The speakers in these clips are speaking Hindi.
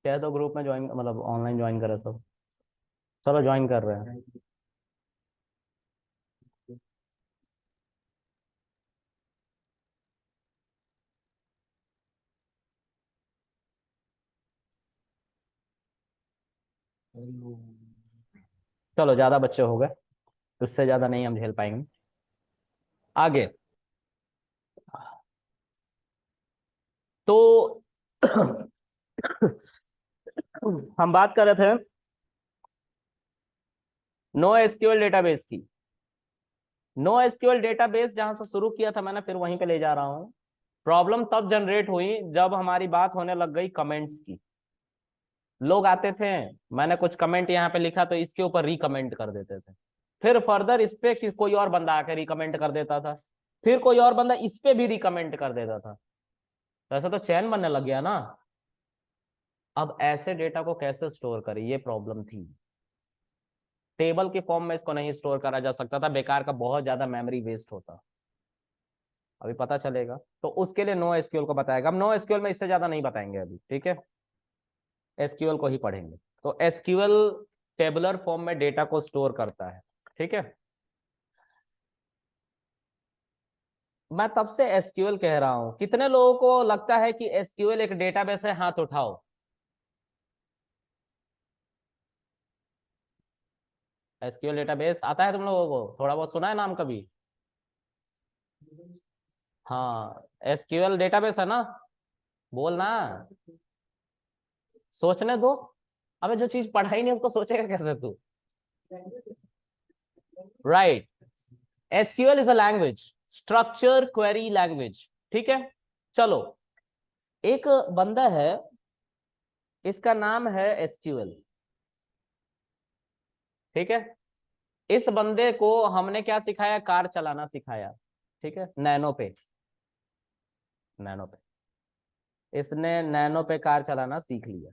कह दो ग्रुप में ज्वाइन, मतलब ऑनलाइन ज्वाइन करे सब। चलो ज्वाइन कर रहे हैं। चलो ज्यादा बच्चे हो गए, उससे ज्यादा नहीं हम झेल पाएंगे। आगे। तो हम बात कर रहे थे नो एसक्यूएल डेटाबेस की। नो एसक्यूएल डेटाबेस जहां से शुरू किया था मैंने, फिर वहीं पे ले जा रहा हूं। प्रॉब्लम तब जनरेट हुई जब हमारी बात होने लग गई कमेंट्स की। लोग आते थे, मैंने कुछ कमेंट यहाँ पे लिखा तो इसके ऊपर रिकमेंट कर देते थे। फिर फर्दर इस पे कोई और बंदा आकर रिकमेंट कर देता था, फिर कोई और बंदा इस पे भी रिकमेंट कर देता था। तो ऐसा तो चैन बनने लग गया ना। अब ऐसे डेटा को कैसे स्टोर करें, ये प्रॉब्लम थी। टेबल के फॉर्म में इसको नहीं स्टोर करा जा सकता था, बेकार का बहुत ज्यादा मेमोरी वेस्ट होता। अभी पता चलेगा, तो उसके लिए नो एसक्यूएल को बताएगा। हम नो एसक्यूएल में इससे ज्यादा नहीं बताएंगे अभी, ठीक है। एसक्यूएल को ही पढ़ेंगे। तो एसक्यूएल टेबुलर फॉर्म में डेटा को स्टोर करता है, ठीक है। मैं तब से एसक्यूएल कह रहा हूं, कितने लोगों को लगता है कि एसक्यूएल एक डेटाबेस है? हाथ उठाओ। एसक्यूएल डेटाबेस आता है तुम लोगों को? थोड़ा बहुत सुना है नाम कभी? हाँ, एसक्यूएल डेटाबेस है ना, बोलना। सोचने दो। अबे जो चीज पढ़ा ही नहीं उसको सोचेगा कैसे तू? Right. SQL is a language, structure query language, ठीक है। चलो, एक बंदा है, इसका नाम है एसक्यूएल, ठीक है। इस बंदे को हमने क्या सिखाया? कार चलाना सिखाया, ठीक है, नैनो पे। नैनो पे इसने नैनो पे कार चलाना सीख लिया।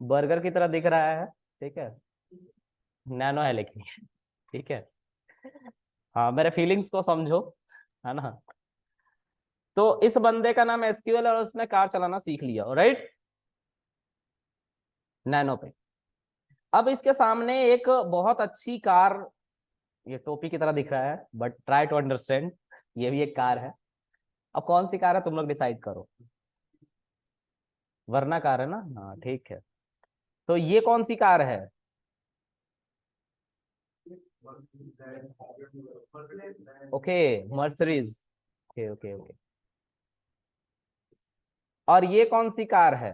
बर्गर की तरह दिख रहा है, ठीक है, नैनो है लेकिन, ठीक है। हाँ, मेरे फीलिंग्स को समझो, है ना। तो इस बंदे का नाम एसक्यूएल और उसने कार चलाना सीख लिया, राइट, नैनो पे। अब इसके सामने एक बहुत अच्छी कार, ये टोपी की तरह दिख रहा है बट ट्राई टू अंडरस्टैंड, ये भी एक कार है। अब कौन सी कार है तुम लोग डिसाइड करो। वरना कार है ना, हाँ ठीक है। तो ये कौन सी कार है? Okay, Mercedes. Okay okay okay. और ये कौन सी कार है?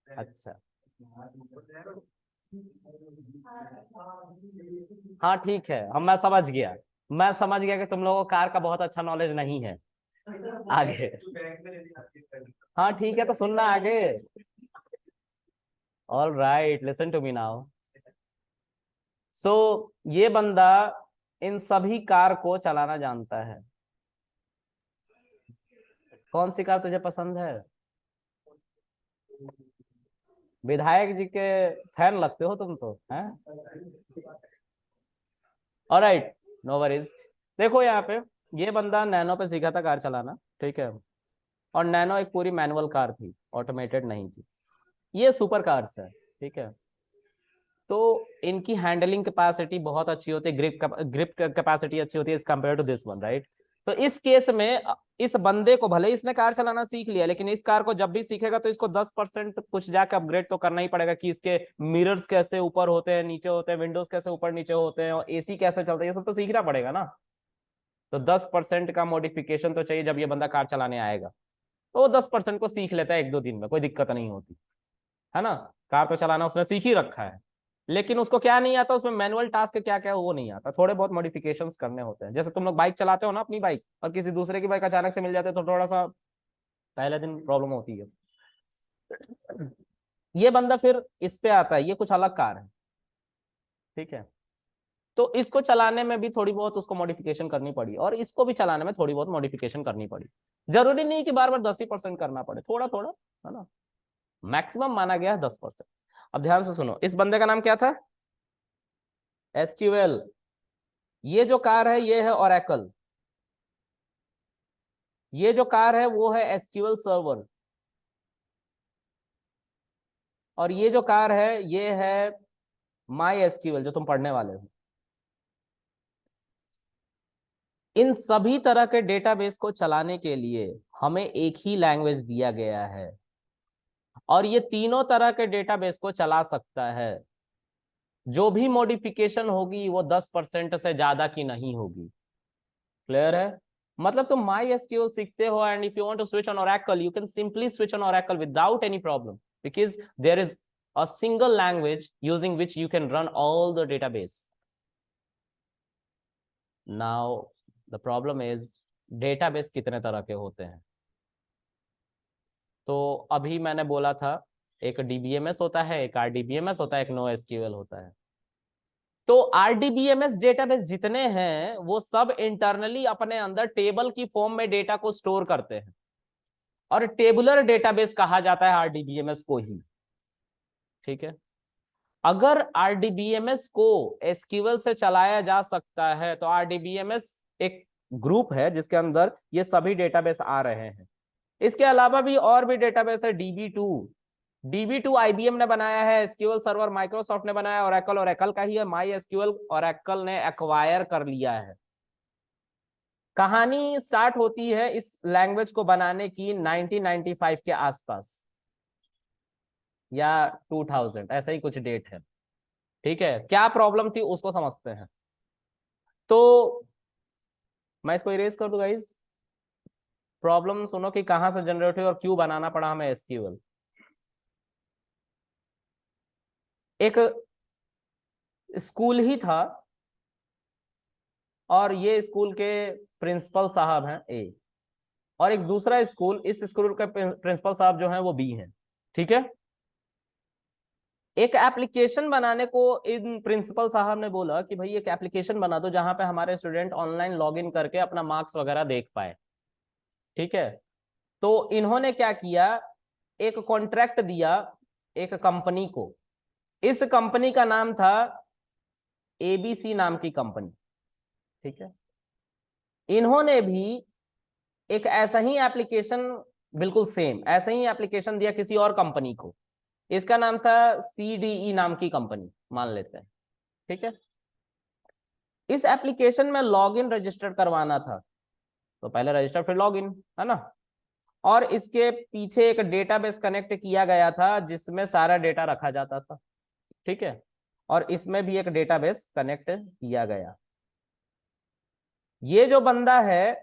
अच्छा, हाँ ठीक है, हम मैं समझ गया। मैं समझ गया कि तुम लोगों को कार का बहुत अच्छा नॉलेज नहीं है। आगे। हाँ ठीक है, तो सुनना आगे। All right, listen to me now. So ये बंदा इन सभी कार को चलाना जानता है। कौन सी कार तुझे पसंद है? विधायक जी के फैन लगते हो तुम तो, हैं? Alright, no worries. देखो यहाँ पे, ये बंदा नैनो पे सीखा था कार चलाना, ठीक है। और नैनो एक पूरी मैनुअल कार थी, ऑटोमेटेड नहीं थी। ये सुपर कार्स है, ठीक है। तो इनकी हैंडलिंग कैपेसिटी बहुत अच्छी होती है, ग्रिप कैपेसिटी अच्छी होती है as compared to this one, right. तो इस केस में इस बंदे को, भले इसने कार चलाना सीख लिया, लेकिन इस कार को जब भी सीखेगा तो इसको 10% कुछ जाकर अपग्रेड तो करना ही पड़ेगा, कि इसके मिरर्स कैसे ऊपर होते हैं नीचे होते हैं, विंडोज कैसे ऊपर नीचे होते हैं, और एसी कैसे चलता है, ये सब तो सीखना पड़ेगा ना। तो 10% का मॉडिफिकेशन तो चाहिए जब ये बंदा कार चलाने आएगा। तो वो 10% को सीख लेता है 1-2 दिन में, कोई दिक्कत नहीं होती, है ना। कार तो चलाना उसने सीख ही रखा है। लेकिन उसको क्या नहीं आता, उसमें मैनुअल टास्क क्या क्या वो नहीं आता, थोड़े बहुत मॉडिफिकेशंस करने होते हैं। जैसे तुम लोग बाइक चलाते हो ना, अपनी बाइक, और किसी दूसरे की बाइक अचानक से मिल जाते हैं तो थोड़ा सा पहले दिन प्रॉब्लम होती है। ये बंदा फिर इस पे आता है, ये कुछ अलग कार है, ठीक है। तो इसको चलाने में भी थोड़ी बहुत उसको मॉडिफिकेशन करनी पड़ी, और इसको भी चलाने में थोड़ी बहुत मॉडिफिकेशन करनी पड़ी। जरूरी नहीं कि बार बार 10% करना पड़े, थोड़ा थोड़ा, है ना। मैक्सिमम माना गया है 10%। अब ध्यान से सुनो, इस बंदे का नाम क्या था? एसक्यूएल। ये जो कार है ये है ओरेकल। ये जो कार है वो है एसक्यूएल सर्वर। और ये जो कार है ये है माई एसक्यूएल जो तुम पढ़ने वाले हो। इन सभी तरह के डेटाबेस को चलाने के लिए हमें एक ही लैंग्वेज दिया गया है और ये तीनों तरह के डेटाबेस को चला सकता है। जो भी मॉडिफिकेशन होगी वो 10% से ज्यादा की नहीं होगी। क्लियर है? मतलब तुम माई एसक्यूएल सीखते हो and if you want to switch on Oracle you can simply switch on Oracle without any problem because there is a single language using which you can run all the database. Now the problem is database कितने तरह के होते हैं। तो अभी मैंने बोला था एक डीबीएमएस होता है, एक आरडीबीएमएस होता है, एक नो एसक्यूएल होता है। तो आरडीबीएमएस डेटाबेस जितने हैं वो सब इंटरनली अपने अंदर टेबल की फॉर्म में डेटा को स्टोर करते हैं और टेबुलर डेटाबेस कहा जाता है आरडीबीएमएस को ही। ठीक है? अगर आरडीबीएमएस को एसक्यूएल से चलाया जा सकता है तो आरडीबीएमएस एक ग्रुप है जिसके अंदर ये सभी डेटाबेस आ रहे हैं। इसके अलावा भी और भी डेटाबेस है डीबी टू आईबीएम ने बनाया है, एसक्यूएल सर्वर माइक्रोसॉफ्ट ने बनाया, और एकल का ही है, माई एसक्यूएल ओरेकल ने एक्वायर कर लिया है। कहानी स्टार्ट होती है इस लैंग्वेज को बनाने की 1995 के आसपास या 2000 ऐसा ही कुछ डेट है। ठीक है? क्या प्रॉब्लम थी उसको समझते हैं। तो मैं इसको इरेज कर दूं गाइस। प्रॉब्लम सुनो कि कहां से जनरेट हुई और क्यों बनाना पड़ा हमें एसक्यूएल। एक स्कूल ही था और ये स्कूल के प्रिंसिपल साहब हैं ए, और एक दूसरा स्कूल, इस स्कूल के प्रिंसिपल साहब जो हैं वो बी हैं। ठीक है? एक एप्लीकेशन बनाने को इन प्रिंसिपल साहब ने बोला कि भाई एक एप्लीकेशन बना दो जहां पे हमारे स्टूडेंट ऑनलाइन लॉगिन करके अपना मार्क्स वगैरह देख पाए। ठीक है? तो इन्होंने क्या किया, एक कॉन्ट्रैक्ट दिया एक कंपनी को। इस कंपनी का नाम था एबीसी नाम की कंपनी। ठीक है? इन्होंने भी एक ऐसा ही एप्लीकेशन, बिल्कुल सेम ऐसा ही एप्लीकेशन दिया किसी और कंपनी को। इसका नाम था सीडीई नाम की कंपनी, मान लेते हैं। ठीक है? इस एप्लीकेशन में लॉगिन रजिस्टर करवाना था, तो पहले रजिस्टर फिर लॉगिन, है ना? और इसके पीछे एक डेटाबेस कनेक्ट किया गया था जिसमें सारा डेटा रखा जाता था। ठीक है? और इसमें भी एक डेटाबेस कनेक्ट किया गया। ये जो बंदा है,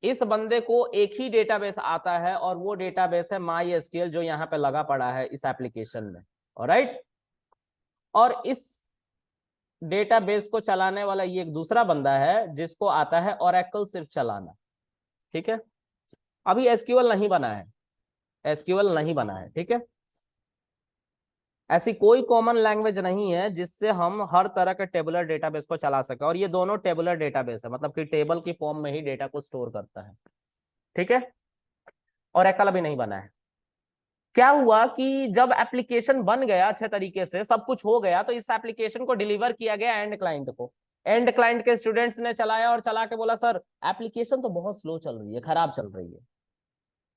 इस बंदे को एक ही डेटाबेस आता है और वो डेटाबेस है माई एसक्यूएल जो यहाँ पे लगा पड़ा है इस एप्लीकेशन में। ऑलराइट? और इस डेटाबेस को चलाने वाला ये एक दूसरा बंदा है जिसको आता है ओरेकल सिर्फ चलाना। ठीक है? अभी एसक्यूएल नहीं बना है, एसक्यूएल नहीं बना है। ठीक है? ऐसी कोई कॉमन लैंग्वेज नहीं है जिससे हम हर तरह के टेबुलर डेटाबेस को चला सके, और ये दोनों टेबुलर डेटाबेस है, मतलब कि टेबल की फॉर्म में ही डेटा को स्टोर करता है। ठीक है? ओरेकल अभी नहीं बना है। क्या हुआ कि जब एप्लीकेशन बन गया अच्छे तरीके से, सब कुछ हो गया, तो इस एप्लीकेशन को डिलीवर किया गया एंड क्लाइंट को। एंड क्लाइंट के स्टूडेंट्स ने चलाया और चला के बोला सर एप्लीकेशन तो बहुत स्लो चल रही है, खराब चल रही है,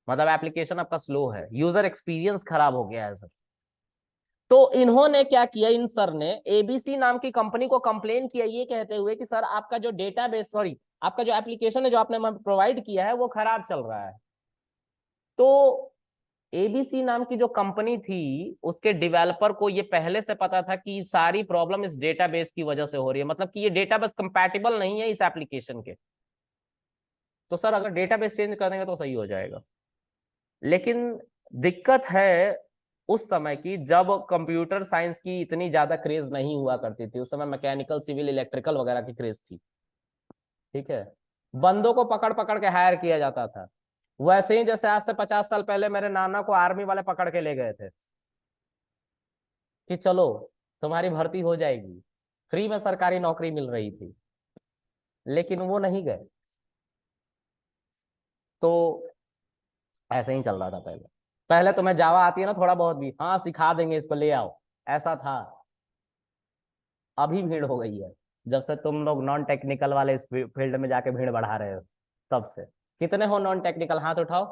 मतलब एप्लीकेशन आपका स्लो है, यूजर एक्सपीरियंस खराब हो गया है सर। तो इन्होंने क्या किया, इन सर ने एबीसी नाम की कंपनी को कंप्लेन किया ये कहते हुए कि सर आपका जो डेटाबेस, सॉरी आपका जो एप्लीकेशन है जो आपने प्रोवाइड किया है वो खराब चल रहा है। तो एबीसी नाम की जो कंपनी थी उसके डेवलपर को ये पहले से पता था कि सारी प्रॉब्लम इस डेटाबेस की वजह से हो रही है, मतलब कि ये डेटाबेस कंपैटिबल नहीं है इस एप्लीकेशन के। तो सर अगर डेटाबेस चेंज कर देंगे तो सही हो जाएगा। लेकिन दिक्कत है उस समय की जब कंप्यूटर साइंस की इतनी ज्यादा क्रेज नहीं हुआ करती थी, उस समय मैकेनिकल सिविल इलेक्ट्रिकल वगैरह की क्रेज थी। ठीक है? बंदों को पकड़ पकड़ के हायर किया जाता था, वैसे ही जैसे आज से 50 साल पहले मेरे नाना को आर्मी वाले पकड़ के ले गए थे कि चलो तुम्हारी भर्ती हो जाएगी, फ्री में सरकारी नौकरी मिल रही थी, लेकिन वो नहीं गए। तो ऐसे ही चल रहा था पहले। पहले तुम्हें जावा आती है ना थोड़ा बहुत भी, हाँ सिखा देंगे इसको, ले आओ, ऐसा था। अभी भीड़ हो गई है जब से तुम लोग नॉन टेक्निकल वाले इस फील्ड में जाके भीड़ बढ़ा रहे हो, तब से। कितने हो नॉन टेक्निकल, हाथ उठाओ।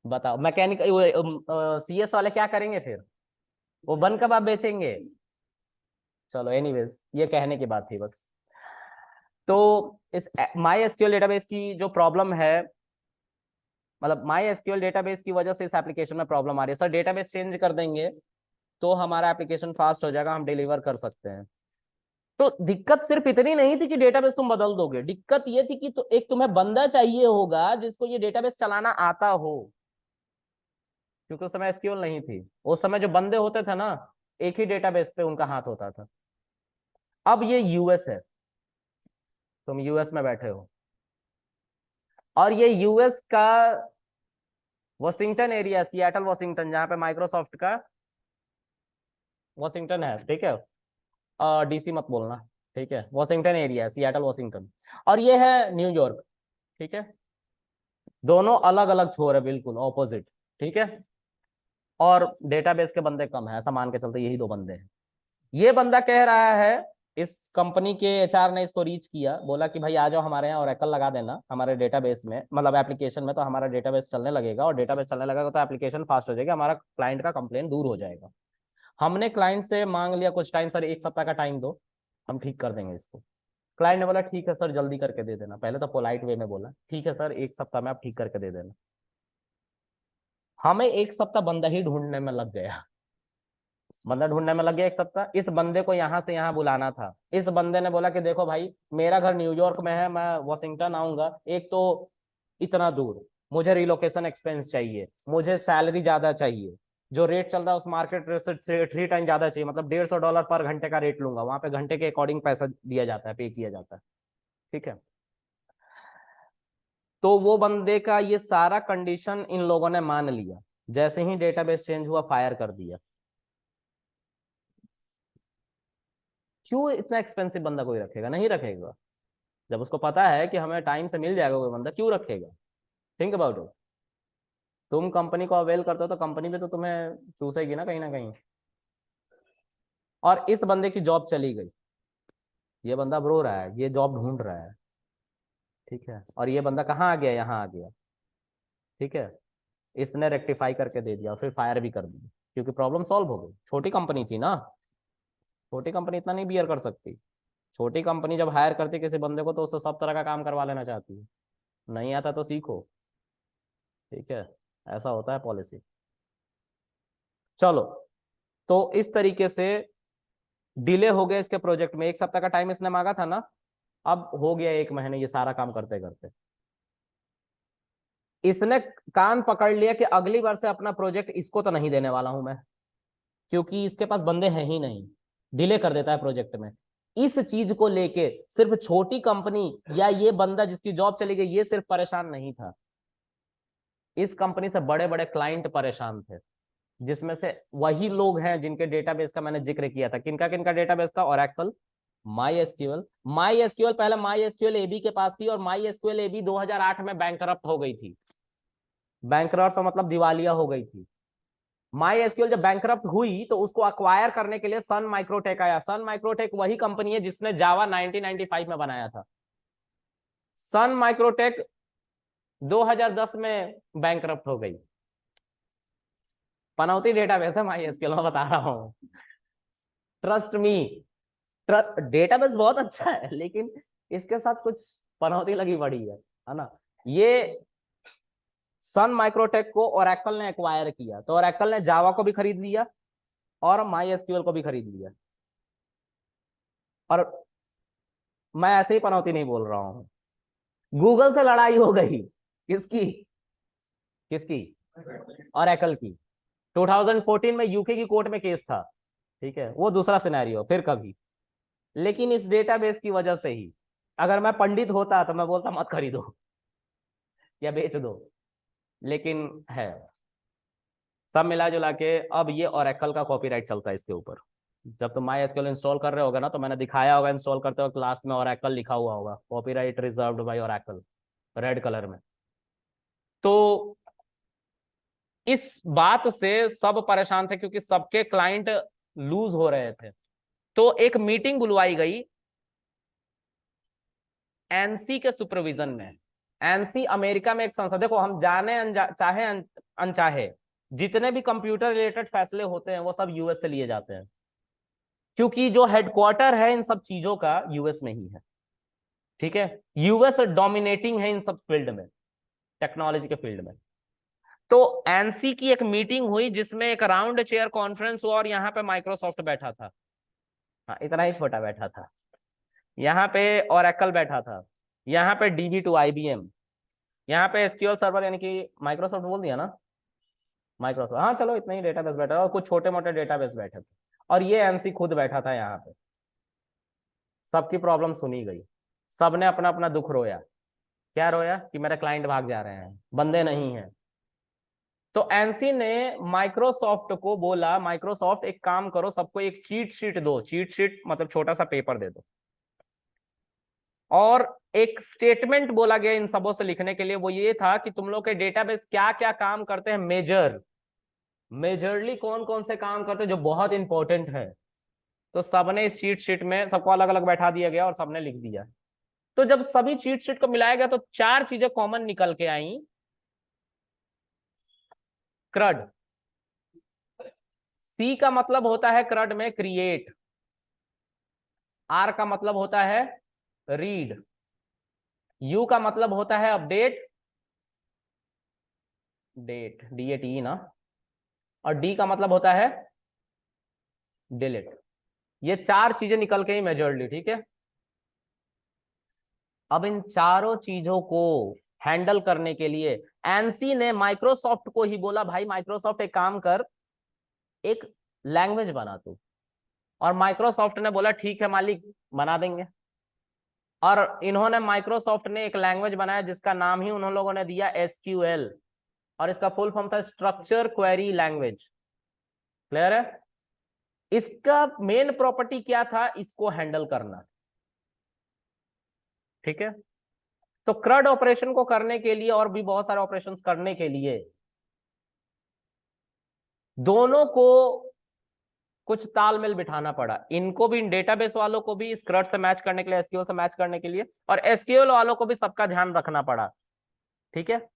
बताओ मैकेनिकल सीएस वाले क्या करेंगे फिर? वो बन कबाब बेचेंगे। चलो एनीवेज, ये कहने की बात थी बस। तो इस माई एसक्यूएल डेटाबेस की जो प्रॉब्लम है, मतलब माई एसक्यूएल डेटाबेस की वजह से इस एप्लीकेशन में प्रॉब्लम आ रही है। सर डेटाबेस चेंज कर देंगे तो हमारा एप्लीकेशन फास्ट हो जाएगा, हम डिलीवर कर सकते हैं। तो दिक्कत सिर्फ इतनी नहीं थी कि डेटाबेस तुम बदल दोगे, दिक्कत ये थी कि तो एक तुम्हें बंदा चाहिए होगा जिसको ये डेटाबेस चलाना आता हो, क्योंकि उस समय एसक्यूएल नहीं थी। उस समय जो बंदे होते थे ना, एक ही डेटाबेस पे उनका हाथ होता था। अब ये यूएस है, तुम यूएस में बैठे हो, और ये यूएस का वॉशिंगटन एरिया, सियाटल वॉशिंगटन, जहां पे माइक्रोसॉफ्ट का वॉशिंगटन है, ठीक है। डीसी मत बोलना, ठीक है। वॉशिंगटन एरिया, सियाटल वॉशिंगटन, और ये है न्यूयॉर्क, ठीक है। दोनों अलग अलग छोर है, बिल्कुल ऑपोजिट, ठीक है। और डेटाबेस के बंदे कम है, ऐसा मान के चलते यही दो बंदे हैं। ये बंदा कह रहा है, इस कंपनी के एचआर ने इसको रीच किया, बोला कि भाई आ जाओ हमारे यहाँ ओरेकल लगा देना हमारे डेटाबेस में, मतलब एप्लीकेशन में, तो हमारा डेटाबेस चलने लगेगा, और डेटाबेस चलने लगेगा तो एप्लीकेशन फास्ट हो जाएगी, हमारा क्लाइंट का कंप्लेन दूर हो जाएगा। हमने क्लाइंट से मांग लिया कुछ टाइम, सर 1 सप्ताह का टाइम दो, हम ठीक कर देंगे इसको। क्लाइंट ने बोला ठीक है सर, जल्दी करके दे देना। पहले तो पोलाइट वे में बोला ठीक है सर, 1 सप्ताह में आप ठीक करके दे देना। हमें 1 सप्ताह बंदा ही ढूंढने में लग गया, बंदा ढूंढने में लग गया 1 सप्ताह। इस बंदे को यहाँ से यहाँ बुलाना था। इस बंदे ने बोला कि देखो भाई, मेरा घर न्यूयॉर्क में है, मैं वॉशिंगटन आऊंगा, एक तो इतना दूर, मुझे रिलोकेशन एक्सपेंस चाहिए, मुझे सैलरी ज्यादा चाहिए, जो रेट चल रहा है उस मार्केट रेट से 3 टाइम ज्यादा चाहिए, मतलब $150 पर घंटे का रेट लूंगा, वहां पे घंटे के अकॉर्डिंग पैसा दिया जाता है, पे किया जाता है, ठीक है। तो वो बंदे का ये सारा कंडीशन इन लोगों ने मान लिया, जैसे ही डेटाबेस चेंज हुआ फायर कर दिया। क्यों इतना एक्सपेंसिव बंदा कोई रखेगा? नहीं रखेगा। जब उसको पता है कि हमें टाइम से मिल जाएगा कोई बंदा, क्यों रखेगा? Think about it. तुम कंपनी को अवेल करते हो तो कंपनी भी तो तुम्हें चूसेगी ना कहीं ना कहीं। और इस बंदे की जॉब चली गई, ये बंदा रो रहा है, ये जॉब ढूंढ रहा है, ठीक है। और ये बंदा कहाँ आ गया? यहाँ आ गया, ठीक है। इसने रेक्टिफाई करके दे दिया और फिर फायर भी कर दिया, क्योंकि प्रॉब्लम सॉल्व हो गई। छोटी कंपनी थी ना, छोटी कंपनी इतना नहीं बियर कर सकती। छोटी कंपनी जब हायर करती किसी बंदे को तो उससे सब तरह का काम करवा लेना चाहती है। नहीं आता तो सीखो, ठीक है। ऐसा होता है पॉलिसी। चलो, तो इस तरीके से डिले हो गया इसके प्रोजेक्ट में। 1 सप्ताह का टाइम इसने मांगा था ना, अब हो गया 1 महीने ये सारा काम करते करते। इसने कान पकड़ लिया कि अगली बार से अपना प्रोजेक्ट इसको तो नहीं देने वाला हूं मैं, क्योंकि इसके पास बंदे हैं ही नहीं, डिले कर देता है प्रोजेक्ट में। इस चीज को लेके सिर्फ छोटी कंपनी या ये बंदा जिसकी जॉब चली गई ये सिर्फ परेशान नहीं था, इस कंपनी से बड़े बड़े क्लाइंट परेशान थे, जिसमें से वही लोग हैं जिनके डेटाबेस का मैंने जिक्र किया था। किनका किनका डेटाबेस था? Oracle, my SQL. My SQL पहले माई एसक्यूएल एबी के पास थी, और माई एसक्यूएल एबी 2008 में बैंकरप्ट हो गई थी। बैंकरप्ट मतलब दिवालिया हो गई थी। माई एसक्यूएल जब बैंकरप्ट हुई तो उसको अक्वायर करने के लिए सन माइक्रोटेक आया। सन माइक्रोटेक वही कंपनी है जिसने जावा 1995 में बनाया था। सन माइक्रोटेक 2010 में बैंकरप्ट हो गई। पनौती डेटाबेस है माई एसक्यूएल, मैं बता रहा हूँ, ट्रस्ट मी। डेटाबेस बहुत अच्छा है, लेकिन इसके साथ कुछ पनौती लगी पड़ी है ना। ये सन माइक्रोटेक को ओरेकल ने एक्वायर किया, तो ओरेकल ने जावा को भी खरीद लिया और माई एसक्यूएल को भी खरीद लिया। और मैं ऐसे ही पनौती नहीं बोल रहा हूँ, गूगल से लड़ाई हो गई। किसकी? किसकी? ओरेकल की। 2014 में यूके की कोर्ट में केस था, ठीक है। वो दूसरा सिनेरियो फिर कभी। लेकिन इस डेटाबेस की वजह से ही, अगर मैं पंडित होता तो मैं बोलता मत खरीदो या बेच दो, लेकिन है। सब मिला जुला के अब ये ओरेकल का कॉपीराइट चलता है इसके ऊपर। जब तुम माई एसक्यूएल इंस्टॉल कर रहे होगे ना, तो मैंने दिखाया होगा इंस्टॉल करते वक्त लास्ट में ओरेकल लिखा हुआ होगा, copyright reserved by Oracle, red colour में। तो इस बात से सब परेशान थे, क्योंकि सबके क्लाइंट लूज हो रहे थे। तो एक मीटिंग बुलवाई गई एनसी के सुपरविजन में। एनसी अमेरिका में एक संस्था, देखो हम जाने चाहे अनचाहे जितने भी कंप्यूटर रिलेटेड फैसले होते हैं वो सब यूएस से लिए जाते हैं, क्योंकि जो हेडक्वार्टर है इन सब चीजों का यूएस में ही है। ठीक है, यूएस डोमिनेटिंग है इन सब फील्ड में, टेक्नोलॉजी के फील्ड में। तो एनसी की एक मीटिंग हुई जिसमें एक राउंड चेयर कॉन्फ्रेंस हुआ और यहाँ पे माइक्रोसॉफ्ट बैठा था। हाँ, इतना ही छोटा बैठा था। यहाँ पे ओरेकल बैठा था, यहाँ पे DB2 IBM, यहाँ पे एसक्यूएल सर्वर यानी कि माइक्रोसॉफ्ट बोल दिया ना, माइक्रोसॉफ्ट, हाँ चलो इतना ही डेटाबेस बैठा और कुछ छोटे मोटे डेटाबेस बैठे थे, और ये एनसी खुद बैठा था यहाँ पे। सबकी प्रॉब्लम सुनी गई, सबने अपना अपना दुख रोया। क्या रोया? कि मेरे क्लाइंट भाग जा रहे हैं, बंदे नहीं हैं। तो एनसी ने माइक्रोसॉफ्ट को बोला, माइक्रोसॉफ्ट एक काम करो, सबको एक चीट शीट दो, चीट शीट मतलब छोटा सा पेपर दे दो, और एक स्टेटमेंट बोला गया इन सबों से लिखने के लिए। वो ये था कि तुम लोग के डेटाबेस क्या क्या काम करते हैं, मेजरली कौन कौन से काम करते हैं जो बहुत इंपॉर्टेंट है। तो सबने इस चीट शीट में सबको अलग अलग बैठा दिया गया और सबने लिख दिया। तो जब सभी चीट शीट को मिलाया गया तो 4 चीजें कॉमन निकल के आई। क्रड, सी का मतलब होता है क्रड में क्रिएट, आर का मतलब होता है रीड, यू का मतलब होता है अपडेट, DATE ना, और डी का मतलब होता है डिलीट। ये 4 चीजें निकल के ही मेजरली। ठीक है, अब इन चारों चीजों को हैंडल करने के लिए एनसी ने माइक्रोसॉफ्ट को ही बोला, भाई माइक्रोसॉफ्ट एक काम कर, एक लैंग्वेज बना तू। और माइक्रोसॉफ्ट ने बोला ठीक है मालिक, बना देंगे। और इन्होंने माइक्रोसॉफ्ट ने एक लैंग्वेज बनाया जिसका नाम ही उन लोगों ने दिया SQL, और इसका फुल फॉर्म था स्ट्रक्चर क्वेरी लैंग्वेज। क्लियर है? इसका मेन प्रॉपर्टी क्या था? इसको हैंडल करना। ठीक है, तो क्रड ऑपरेशन को करने के लिए और भी बहुत सारे ऑपरेशंस करने के लिए दोनों को कुछ तालमेल बिठाना पड़ा। इनको भी, इन डेटाबेस वालों को भी स्क्रड से मैच करने के लिए, एसक्यूएल से मैच करने के लिए, और एसक्यूएल वालों को भी सबका ध्यान रखना पड़ा। ठीक है,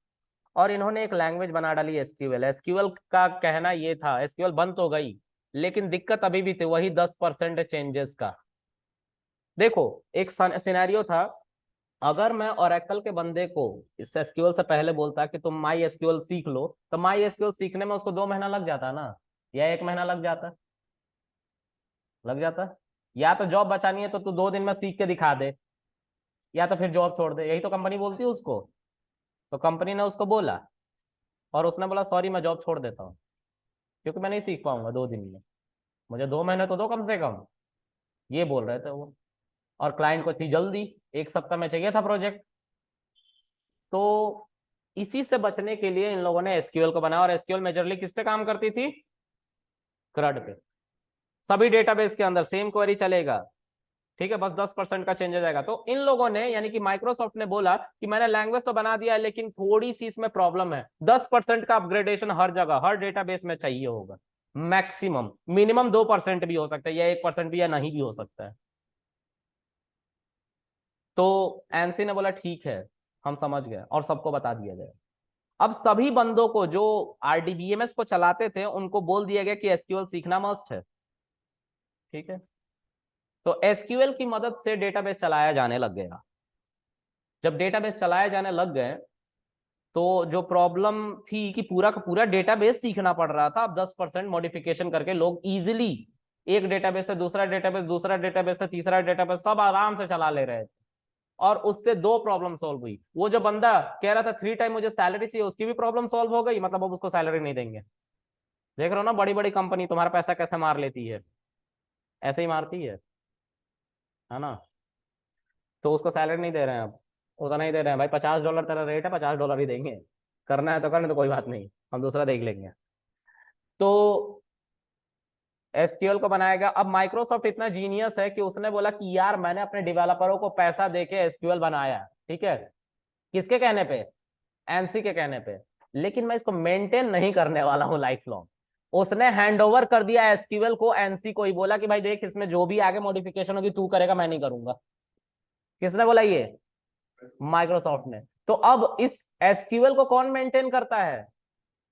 और इन्होंने एक लैंग्वेज बना डाली एसक्यूएल। एसक्यूएल का कहना ये था, एसक्यूएल बन तो गई लेकिन दिक्कत अभी भी थी वही 10% चेंजेस का। देखो एक सिनेरियो था, अगर मैं ओरेकल के बंदे को इस एसक्यूएल से पहले बोलता कि तुम माई एसक्यूएल सीख लो, तो माई एसक्यूएल सीखने में उसको 2 महीना लग जाता ना, या 1 महीना लग जाता, या तो जॉब बचानी है तो तू 2 दिन में सीख के दिखा दे, या तो फिर जॉब छोड़ दे, यही तो कंपनी बोलती है उसको। तो कंपनी ने उसको बोला और उसने बोला सॉरी मैं जॉब छोड़ देता हूँ, क्योंकि मैं नहीं सीख पाऊंगा 2 दिन में, मुझे 2 महीने तो दो कम से कम, ये बोल रहे थे वो। और क्लाइंट को थी जल्दी, 1 सप्ताह में चाहिए था प्रोजेक्ट। तो इसी से बचने के लिए इन लोगों ने एसक्यूएल को बनाया, और एसक्यूएल मेजरली किस पे काम करती थी? क्रड पे। सभी डेटाबेस के अंदर सेम क्वेरी चलेगा। ठीक है, बस 10% का चेंज हो जाएगा। तो इन लोगों ने यानी कि माइक्रोसॉफ्ट ने बोला कि मैंने लैंग्वेज तो बना दिया है लेकिन थोड़ी सी इसमें प्रॉब्लम है, 10% का अपग्रेडेशन हर जगह हर डेटाबेस में चाहिए होगा, मैक्सिमम, मिनिमम 2% भी हो सकता है, या 1% भी, या नहीं भी हो सकता है। तो एनसी ने बोला ठीक है हम समझ गए, और सबको बता दिया गया। अब सभी बंदों को जो RDBMS को चलाते थे उनको बोल दिया गया कि एसक्यूएल सीखना मस्ट है। ठीक है, तो एसक्यूएल की मदद से डेटाबेस चलाया जाने लग गया। जब डेटाबेस चलाए जाने लग गए तो जो प्रॉब्लम थी कि पूरा का पूरा डेटाबेस सीखना पड़ रहा था। अब 10% मॉडिफिकेशन करके लोग इजीली एक डेटाबेस से दूसरा डेटाबेस, दूसरा डेटाबेस से तीसरा डेटाबेस, सब आराम से चला ले रहे थे। और उससे 2 प्रॉब्लम सॉल्व हुई। वो जो बंदा कह रहा था 3 टाइम मुझे सैलरी चाहिए, उसकी भी प्रॉब्लम सॉल्व हो गई, मतलब अब उसको सैलरी नहीं देंगे। देख रहे हो ना, बड़ी बड़ी कंपनी तुम्हारा पैसा कैसे मार लेती है, ऐसे ही मारती है ना। तो उसको सैलरी नहीं दे रहे हैं, अब उतना ही दे रहे हैं भाई, $50 तेरा रेट है, $50 ही देंगे, करना है तो करने, तो कोई बात नहीं, हम दूसरा देख लेंगे। तो एसक्यूएल को बनाया गया। अब माइक्रोसॉफ्ट इतना जीनियस है कि उसने बोला कि यार मैंने अपने डेवलपरों को पैसा देके एसक्यूएल बनाया, ठीक है, किसके कहने पे? एनसी के कहने पे, लेकिन मैं इसको मेंटेन नहीं करने वाला हूँ लाइफ लॉन्ग। उसने हैंड ओवर कर दिया एसक्यूएल को एनसी को ही, बोला कि भाई देख इसमें जो भी आगे मॉडिफिकेशन होगी तू करेगा, मैं नहीं करूंगा। किसने बोला ये? माइक्रोसॉफ्ट ने। तो अब इस एसक्यूएल को कौन मेंटेन करता है?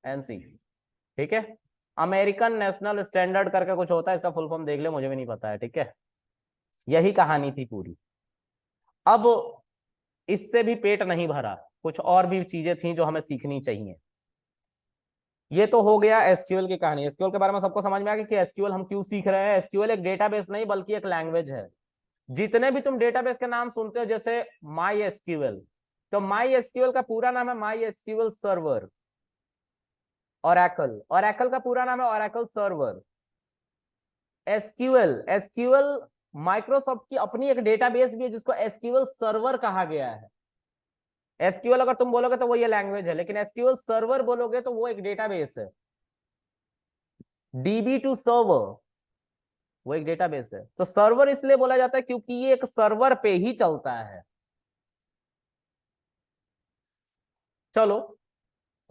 एनसी, ठीक है। अमेरिकन नेशनल स्टैंडर्ड करके कुछ होता है, इसका फुल फॉर्म देख ले, मुझे भी नहीं पता है, ठीक है। यही कहानी थी पूरी। अब इससे भी पेट नहीं भरा, कुछ और भी चीजें थी जो हमें सीखनी चाहिए। ये तो हो गया एसक्यूएल की कहानी। एसक्यूएल के बारे में सबको समझ में आ गया कि एसक्यूएल हम क्यों सीख रहे हैं। एसक्यूएल एक डेटाबेस नहीं बल्कि एक लैंग्वेज है। जितने भी तुम डेटाबेस के नाम सुनते हो, जैसे माई एसक्यूएल, तो माई एसक्यूएल का पूरा नाम है my SQL server. Oracle, Oracle का पूरा नाम है Oracle server. SQL, SQL Microsoft की अपनी एक डेटाबेस भी है जिसको एसक्यूएल सर्वर कहा गया है। एसक्यूएल अगर तुम बोलोगे तो वो ये लैंग्वेज है, लेकिन एसक्यूएल सर्वर बोलोगे तो वो एक डेटाबेस है। डीबी टू सर्वर, वो एक डेटाबेस है। तो सर्वर इसलिए बोला जाता है क्योंकि ये एक सर्वर पे ही चलता है। चलो,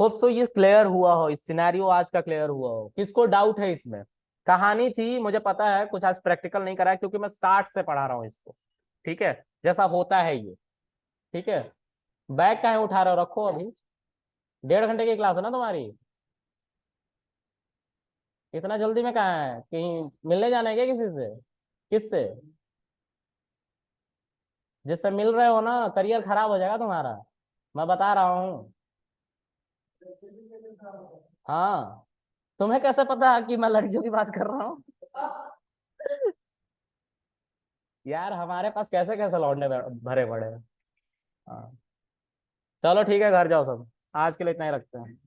होप सो ये क्लियर हुआ हो, इस सिनेरियो आज का क्लियर हुआ हो। किसको डाउट है इसमें? कहानी थी, मुझे पता है, कुछ आज प्रैक्टिकल नहीं करा है क्योंकि मैं स्टार्ट से पढ़ा रहा हूँ इसको, ठीक है, जैसा होता है ये, ठीक है। बैग काहे उठा रहे हो, रखो अभी। 1.5 घंटे की क्लास है ना तुम्हारी, इतना जल्दी में कहाँ है? कहीं मिलने जाना है क्या किसी से? किससे? जिससे मिल रहे हो ना, करियर खराब हो जाएगा तुम्हारा, मैं बता रहा हूँ। हाँ, तुम्हें कैसे पता कि मैं लड़कियों की बात कर रहा हूँ? यार हमारे पास कैसे कैसे लौंडे भरे पड़े हैं। हाँ, चलो ठीक है, घर जाओ सब, आज के लिए इतना ही रखते हैं।